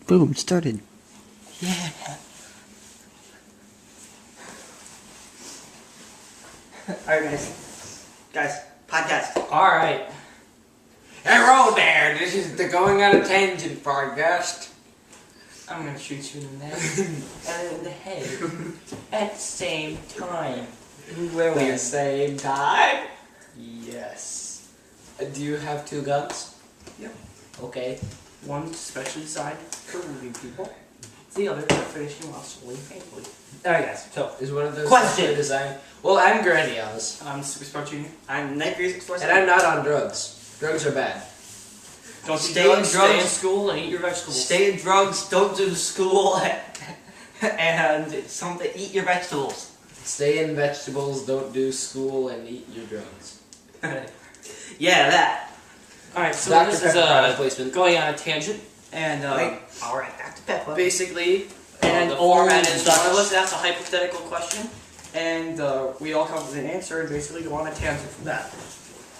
Boom, started. Yeah. Alright, guys, podcast. Alright. Hello there, this is the Going on a Tangent podcast. I'm gonna shoot you in the neck and in the head at the same time. Where At the same time? Yes. Do you have two guns? Yep. Okay. One specially designed for wounding people. The other for finishing off slowly and painfully. Alright, guys, so, Is one of those Question. specially designed? Well, I'm Granios. I'm Super Sport Junior. I'm Night Breeze Explorer. And I'm not on drugs. Drugs are bad. Don't Stay do in drugs, stay in school and eat your vegetables. Stay in drugs, don't do school, and eat your vegetables. Stay in vegetables, don't do school, and eat your drugs. Yeah, that. Alright, so Dr. this is Pepper product placement. Going on a tangent. And, alright, Dr. Pepper. Basically, And the all format one is of us asks a hypothetical question, and we all come up with an answer and basically go on a tangent from that.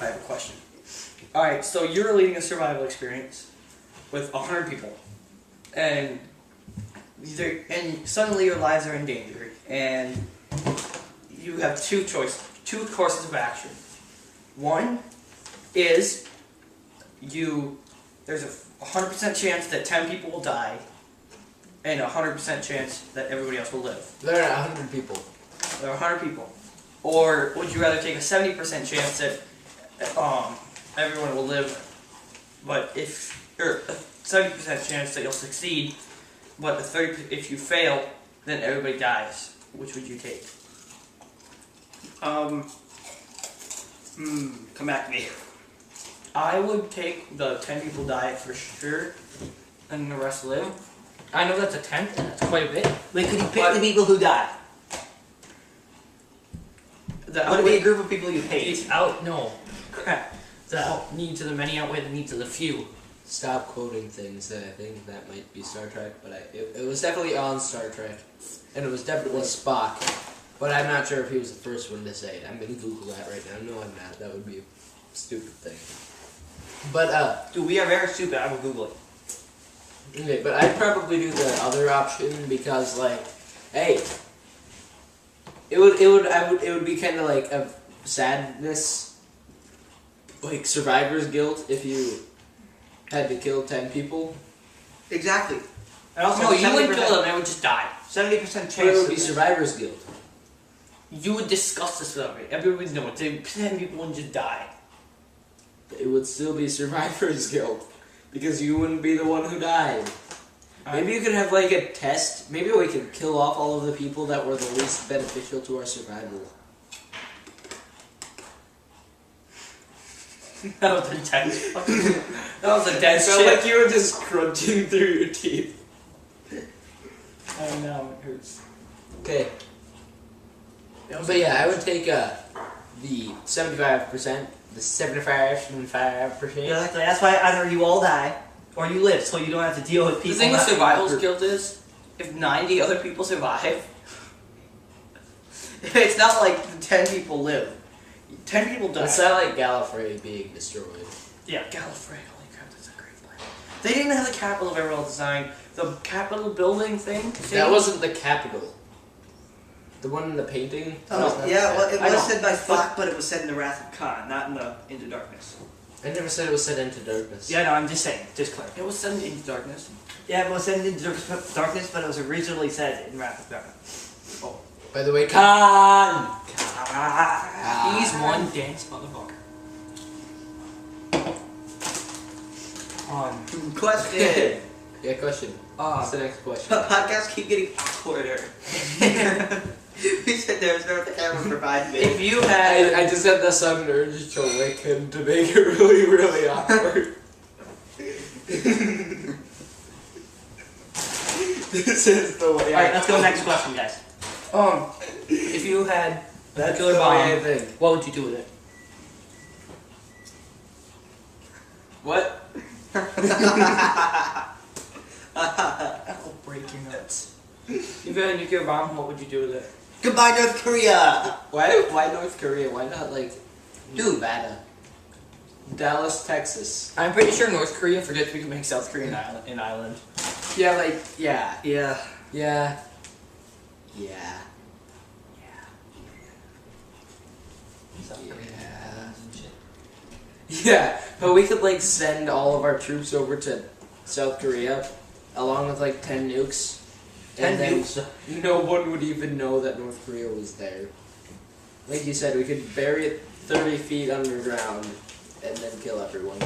I have a question. Alright, so you're leading a survival experience with 100 people, and suddenly your lives are in danger, and you have two courses of action. One is there's a 100% chance that 10 people will die, and a 100% chance that everybody else will live. there are 100 people. There are 100 people. Or would you rather take a 70% chance that everyone will live, but or a 70% chance that you'll succeed, but if you fail, then everybody dies? Which would you take? Come back to me. I would take the 10 people die for sure, and the rest live. I know that's a tenth, and that's quite a bit. Wait, could you pick the people who die? Would it be a group of people you hate? No. Crap. The needs of the many outweigh the needs of the few. Stop quoting things that I think that might be Star Trek, but it was definitely on Star Trek, and it was definitely Spock, but I'm not sure if he was the first one to say it. I'm going to Google that right now. No, I'm not. That would be a stupid thing. But, Dude, we are very stupid. I will Google it. okay, but I'd probably do the other option because, like, hey, it would be kind of like a sadness, like survivor's guilt if you had to kill 10 people. Exactly. And also, No, you wouldn't kill them, they would just die. 70% chance. But it would be that- survivor's guilt. You would discuss this with everybody. Everybody would know it. 10 people wouldn't just die. It would still be survivor's guilt because you wouldn't be the one who died. Maybe you could have like a test. Maybe we could kill off all of the people that were the least beneficial to our survival. That was intense. That was intense It felt shit. like you were just crunching through your teeth. Oh no, it hurts. Okay. But yeah, I would take the 75%, the 75%. Yeah, exactly. That's why either you all die or you live, so you don't have to deal with people. The thing with not- survival's guilt is, if 90 other people survive, it's not like 10 people live. 10 people die. it's not like Gallifrey being destroyed. Yeah, Gallifrey. Holy crap, that's a great plan. They didn't have the capital very well designed. The Capitol building thing. That wasn't the capital. The one in the painting? Oh, Yeah, well, it I know, was said by but- Spock, but it was said in the Wrath of Khan, not in the Into Darkness. I never said it was set into darkness. Yeah, no, I'm just saying, just clear. It was sent into darkness. Yeah, it was said in Darkness, but it was originally said in Wrath of Khan. By the way, Khan! He's one dense motherfucker. Question. Yeah, question. What's the next question? Podcasts keep getting awkwarder. We said there's no camera for 5 minutes. If you had, I just had the sudden urge to lick him to make it really, really awkward. This is the way. alright, let's go next question, guys. If you had a That's nuclear the bomb, way I think. what would you do with it? What? I'll break your nuts. If you had a nuclear bomb, what would you do with it? Goodbye, North Korea! Why North Korea? Why not like Nevada? Dallas, Texas. I'm pretty sure North Korea forgets we can make South Korea an island. Yeah, like, yeah. Yeah. Yeah. Yeah. Yeah. Yeah, but we could like send all of our troops over to South Korea, along with like 10 nukes. 10 and then nukes? No one would even know that North Korea was there. Like you said, we could bury it 30 feet underground and then kill everyone.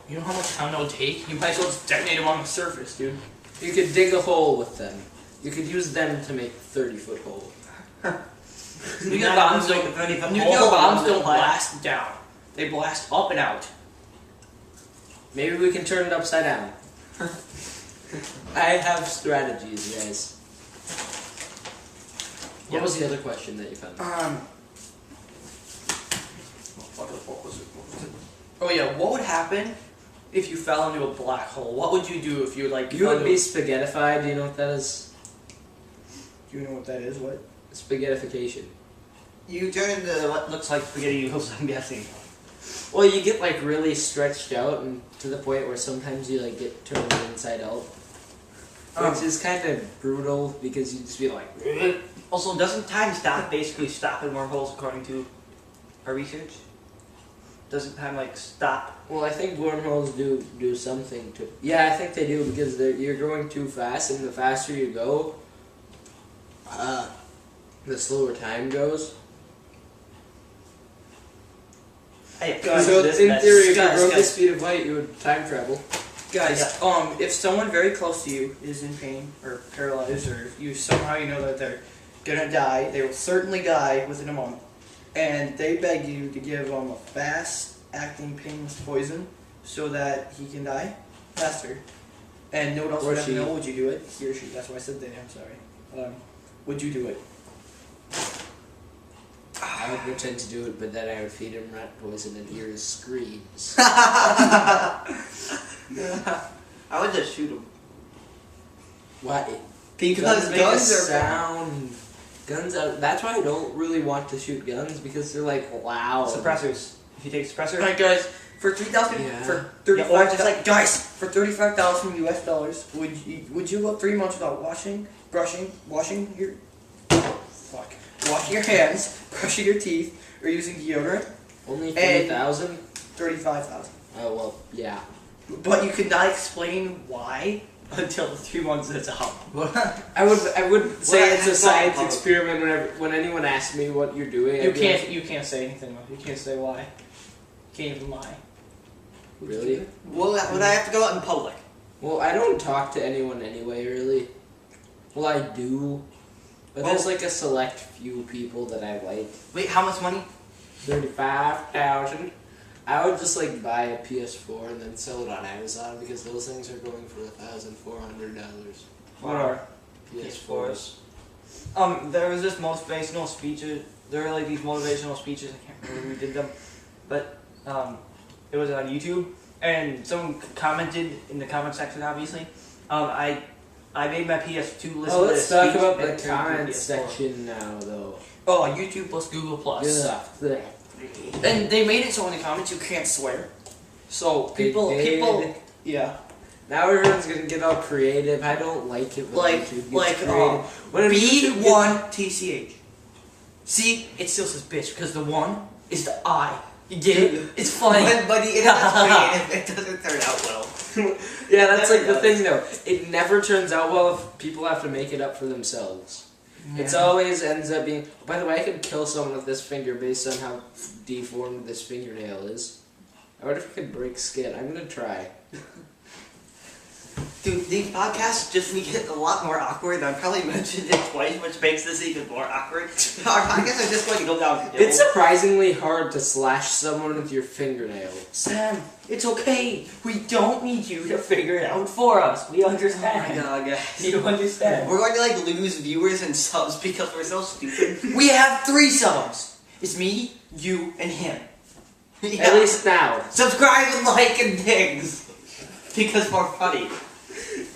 You know how much time that would take? You might as well just detonate them on the surface, dude. You could dig a hole with them. You could use them to make 30-foot hole. Nuclear bombs don't blast down. They blast up and out. Maybe we can turn it upside down. I have strategies, guys. What was the other question that you found? What was it? Oh yeah, what would happen if you fell into a black hole? What would you do if you like? You would be spaghettified. Do you know what that is? Do you know what that is? What? Spaghettification. You turn into what looks like spaghetti noodles, I'm guessing. Well, you get like really stretched out, and to the point where sometimes you like get turned inside out, which is kind of brutal because you just be like. Also, doesn't time basically stop in wormholes according to our research? Doesn't time like stop? Well, I think wormholes do something to. Yeah, I think they do because you're going too fast, and the faster you go, the slower time goes. Hey, So in theory, if you broke the speed of light, you would time travel. Guys, if someone very close to you is in pain or paralyzed, or you somehow know that they're gonna die, they will certainly die within a month, and they beg you to give them a fast-acting painless poison so that he can die faster, and no one else Or would ever she. know, would you do it? He or she. That's why I said they. I'm sorry. Would you do it? I would pretend to do it, but then I would feed him rat poison and hear his screams. I would just shoot him. Why? Because make a guns are sound. Guns are. That's why I don't really want to shoot guns because they're like loud. suppressors. If you take suppressor, Alright, guys. For 3,000, Yeah. for Yeah, or just like- guys, for $35,000 US dollars, would you go 3 months without washing your washing your hands, brushing your teeth, or using deodorant? Only And- 3,000. 35,000. Oh well, yeah. But you could not explain why until the 3 months is up. I would say Well, it's a that's science not- experiment when anyone asks me what you're doing. You I'd be like, can't say anything. You can't say why. You can't even lie. Really? would I have to go out in public? Well, I don't talk to anyone anyway, really. Well, I do, but there's like a select few people that I like. Wait, how much money? 35,000. I would just like buy a PS4 and then sell it on Amazon because those things are going for $1,400. What are? PS4s. There was this motivational speeches. There were like these motivational speeches. I can't remember who did them, but it was on YouTube, and someone commented in the comment section. Obviously, I made my PS2 listen Oh, to let's this talk speech about and the it turned to comment PS4. section now, though. Oh, YouTube plus Google plus. Yeah. And they made it so in the comments you can't swear. So They people, did. yeah. Now everyone's gonna get all creative. I don't like it when Like- YouTube gets like, creative. When YouTube gets- B1TCH. See, it still says bitch because the one is the I. You get it? It's funny. But it doesn't turn out well. Yeah, that's Never like the does. thing though. It never turns out well if people have to make it up for themselves. It's always ends up being. By the way, I could kill someone with this finger based on how deformed this fingernail is. I wonder if I could break skin. I'm gonna try. Dude, these podcasts just get a lot more awkward. I probably mentioned it twice, which makes this even more awkward. Our podcasts are just going to go downhill. It's surprisingly hard to slash someone with your fingernail. Sam, it's okay. We don't need you to figure it out for us. We Oh my understand. god, guys. You understand. We're going to like lose viewers and subs because we're so stupid. We have 3 subs. It's me, you, and him. Yeah. At least now. Subscribe and like and things. Because we're funny.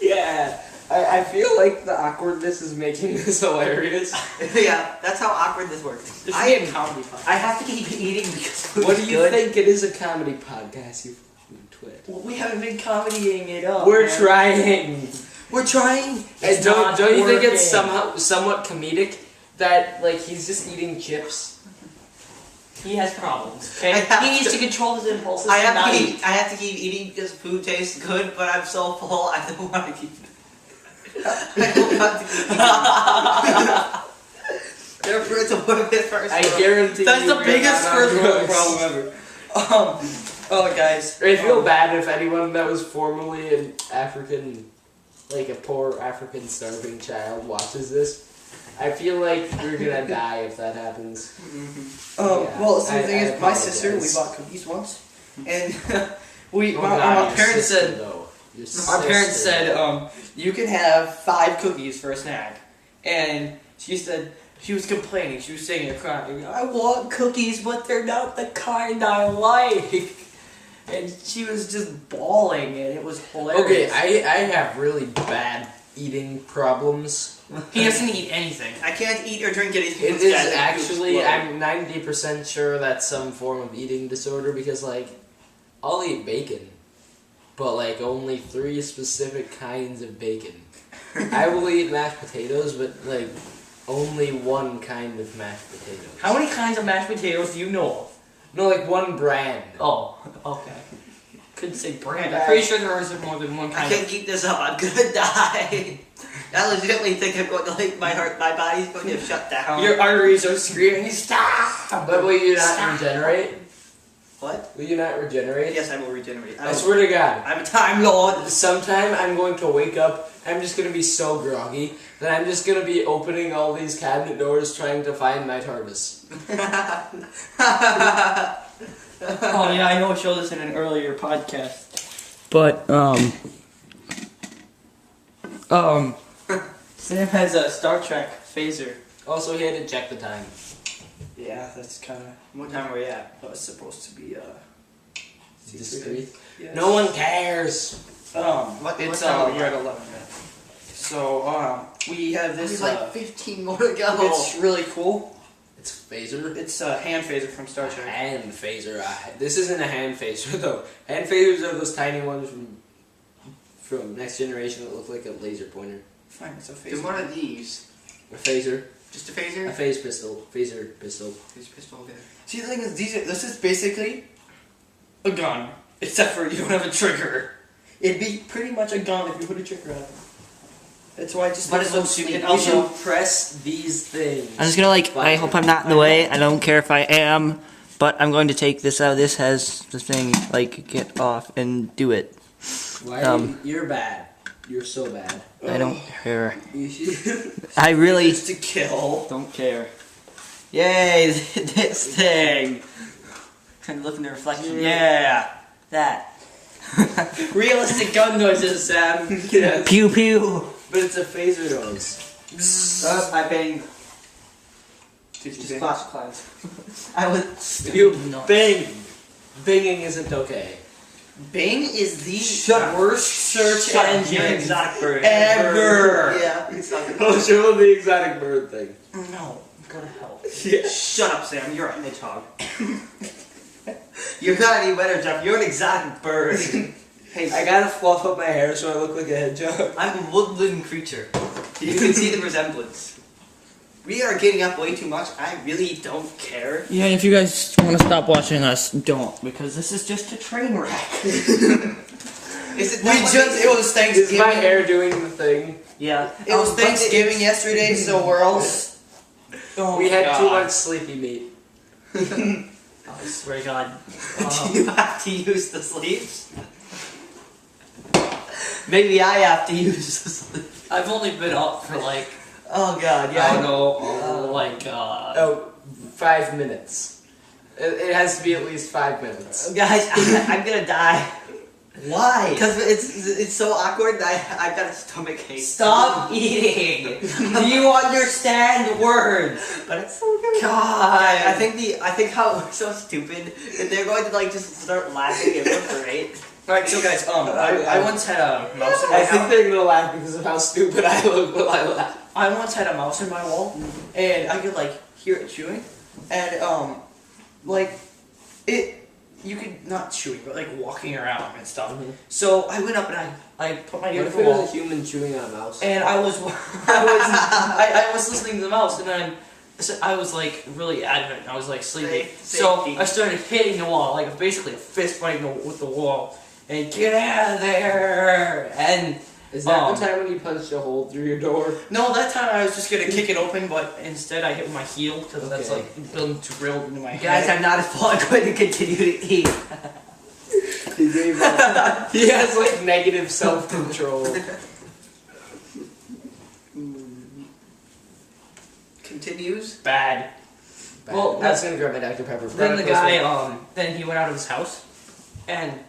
Yeah. I feel like the awkwardness is making this hilarious. Yeah, that's how awkward this works. This I should be a am. comedy podcast. I have to keep eating because food's What do you good. think? It is a comedy podcast, you twit. Well, we haven't been comedying it up. We're man. trying. We're trying. And not don't you think it's working. somehow somewhat comedic that like he's just eating chips? He has problems. I Okay. have He needs to- to control his impulses. I and have not to eat. keep. I have to keep eating because food tastes good, but I'm so full. I don't want to keep. I don't want to keep eating. Therefore, it's a little bit first. I guarantee That's you the we're biggest not on first world drugs. problem ever. Oh guys. I feel bad if anyone that was formerly an African, like a poor African starving child, watches this. I feel like we're gonna die if that happens. Yeah, Well, so the thing I is, my sister, we apologize. bought cookies once, and my God, your parents sister, said, though. Your our parents sister. said, you can have 5 cookies for a snack, and she said she was complaining, she was saying, crying, I want cookies, but they're not the kind I like, and she was just bawling, and it was hilarious. Okay, I have really bad eating problems. He doesn't eat anything. I can't eat or drink anything. It with is gas. actually, Well, I'm 90% sure that's some form of eating disorder because, like, I'll eat bacon, but, like, only 3 specific kinds of bacon. I will eat mashed potatoes, but, like, only 1 kind of mashed potatoes. How many kinds of mashed potatoes do you know of? No, like, 1 brand. Oh, okay. Couldn't say brand. I'm pretty sure there is more than one I kind can't keep this up. I'm gonna die. I legitimately think I'm going to like my heart. My body's going to shut down. Your arteries are screaming, stop! But will you not Stop. regenerate? What? Will you not regenerate? Yes, I will regenerate. I swear to God. I'm a time lord. Sometime I'm going to wake up, I'm just going to be so groggy that I'm just going to be opening all these cabinet doors trying to find my TARDIS. Oh yeah, I know I showed this in an earlier podcast. But, Sam has a Star Trek phaser. Also, he had to check the time. Yeah, that's kinda, What time are we at? that was supposed to be, Discreet. yes. No one cares. What It's, time are we you're at? at 11 minutes. So, we have There's this, like 15 more to go. it's really cool. It's phaser. It's a hand phaser from Star Trek. Hand phaser. This isn't a hand phaser though. Hand phasers are those tiny ones from Next Generation that look like a laser pointer. Fine, it's a Do phaser. one of these. A phaser. Just a phaser? A phase pistol. Phaser pistol. Phase pistol, okay. See, the thing is, this is basically a gun, except for you don't have a trigger. It'd be pretty much a gun if you put a trigger on it. That's why I just. But think it looks so stupid. cheap. You should press these things. I'm just gonna I hope I'm not in the way. I don't care if I am, but I'm going to take this out. This has the thing, get off and do it. Why? You're bad. You're so bad. I don't care. You should. I really Just to kill. don't care. Yay, this thing. Trying to look in the reflection. Yeah, that. Realistic gun noises, Sam. Yes. Pew pew. But it's a phaser noise. I banged. Did you Just say? flash clouds. I was. You No. bing. Binging isn't okay. Bing is the Shut up. worst search Shut up. engine You're an exotic bird. ever. Yeah, exotic Oh, show the exotic bird thing. No, go to hell. Yeah. Shut up, Sam. You're a hedgehog. You're not any better, Jeff. You're an exotic bird. Hey, I gotta fluff up my hair so I look like a hedgehog. I'm a woodland creature. You can see the resemblance. We are getting up way too much. I really don't care. Yeah, if you guys want to stop watching us, don't, because this is just a train wreck. Is it We not just, like- it was Is Thanksgiving. my hair doing the thing? Yeah. It was but Thanksgiving yesterday, so we're all. Oh We had God. too much sleepy meat. I swear to God. Do you have to use the sleeves? Maybe I have to use the sleeves. I've only been up for like, Oh god, I yeah. don't know, like, Oh, 5 minutes. It has to be at least 5 minutes. Guys, I'm gonna die. why? Because it's so awkward that I've got a stomach ache. Stop eating. Do you understand words? But it's so good. God. I think how it looks so stupid that they're going to like just start laughing and look great. Alright, so guys, I once had a mouse in my I think house. they're gonna laugh because of how stupid I look while I laugh. I once had a mouse in my wall, and I could like hear it chewing, and like it, you could not chewing, but like walking around and stuff. Mhm. So I went up and I I put my What ear to if the it was wall, a human chewing on a mouse? and I was listening to the mouse, and then I was like really adamant. I was like sleeping, so Safety. I started hitting the wall, like basically a fist fighting with the wall, and get out of there. And Is that the time when you punched a hole through your door? no, that time I was just gonna kick it open, but instead I hit with my heel because that's Okay. like built drilled into my Guys, head. I'm not his fault. I'm going to continue to eat. He gave up. He has like negative self-control. Continues. Bad. Well, I was gonna grab my Dr. Pepper. Then the guy, then he went out of his house and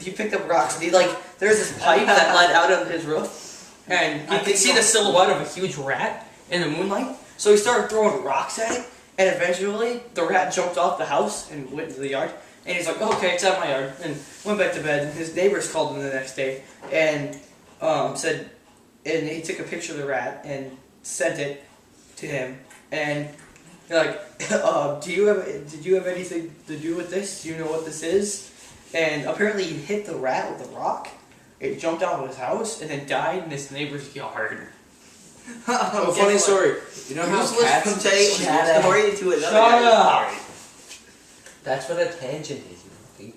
he picked up rocks. And there's this pipe that led out of his roof, and you could see the silhouette of a huge rat in the moonlight. So he started throwing rocks at it, and eventually the rat jumped off the house and went into the yard. And he's like, okay, it's out of my yard, and went back to bed. And his neighbors called him the next day and said, and he took a picture of the rat and sent it to him. And they're like, did you have anything to do with this? Do you know what this is? And apparently he hit the rat with a rock. It jumped out of his house and then died in his neighbor's yard. Oh, funny story. You know how cats... from saying Shut one up. story to another. Shut guy's up. story. That's what a tangent is. You know,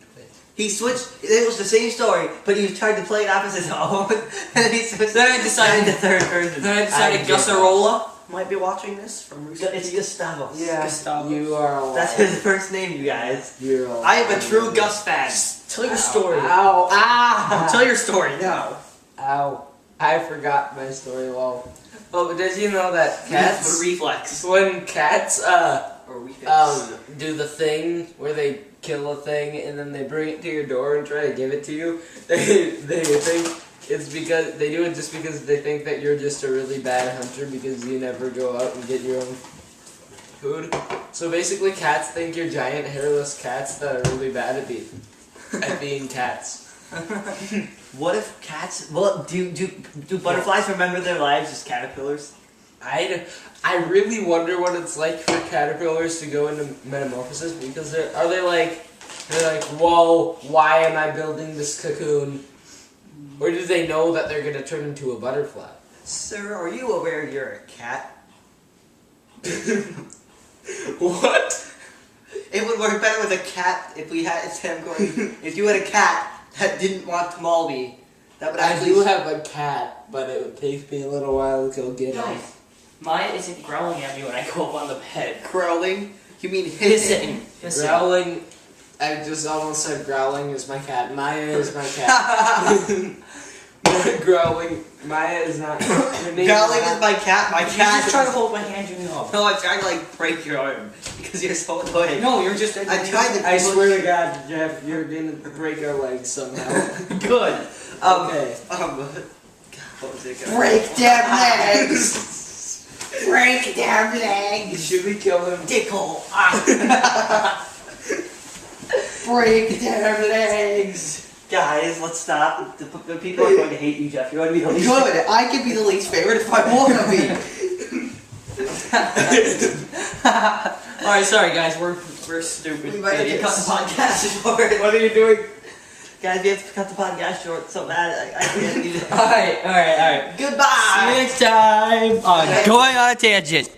He switched. It was the same story, but he was trying to play it off as his own, and he switched. Then I decided- to third person. Then I decided I give Gussarola might be watching this from Rooster It's Teeth. Gustavo. Yeah, Gustavo. you are alive. That's his first name, you guys. You're alive. I am a true Gus fan. Tell your story. Ow. Ah! Tell your story now. Ow. I forgot my story, well. Oh, but did you know that cats... reflex. when cats, Or reflex. do the thing where they kill a thing and then they bring it to your door and try to give it to you, they think it's because they do it just because they think that you're just a really bad hunter because you never go out and get your own food. So basically, cats think you're giant hairless cats that are really bad at being cats. What if cats? Well, do butterflies remember their lives as caterpillars? I really wonder what it's like for caterpillars to go into metamorphosis because they're like, whoa, why am I building this cocoon? Or do they know that they're gonna turn into a butterfly? Sir, are you aware you're a cat? What? It would work better with a cat if we had Sam going. If you had a cat that didn't want to maul me, that would I actually. do have a cat, but it would take me a little while to go get him. Maya isn't growling at me when I go up on the bed. Growling? You mean hissing? Hissing. Growling. I just almost said growling is my cat. Maya is my cat. Growling. Maya is not. Her name Growling is my cat. My You cat. just try to hold my hand, you know. No, I tried to break your arm because you're so annoying. No, you're just. I tried to. I swear to God, Jeff, you're gonna break our legs somehow. Good. Okay. What was it? Break their legs! Break their legs! Should we kill him? Tickle. Break their legs! Guys, let's stop. The people are going to hate you, Jeff. You're going to be the least. Good, I could be the least favorite if I want to be. Alright, sorry guys, we're stupid. We might have to cut idiots. the podcast short. What are you doing? Guys, we have to cut the podcast short so bad. I can't do that. Alright. Goodbye. See you next time on Going on a Tangent.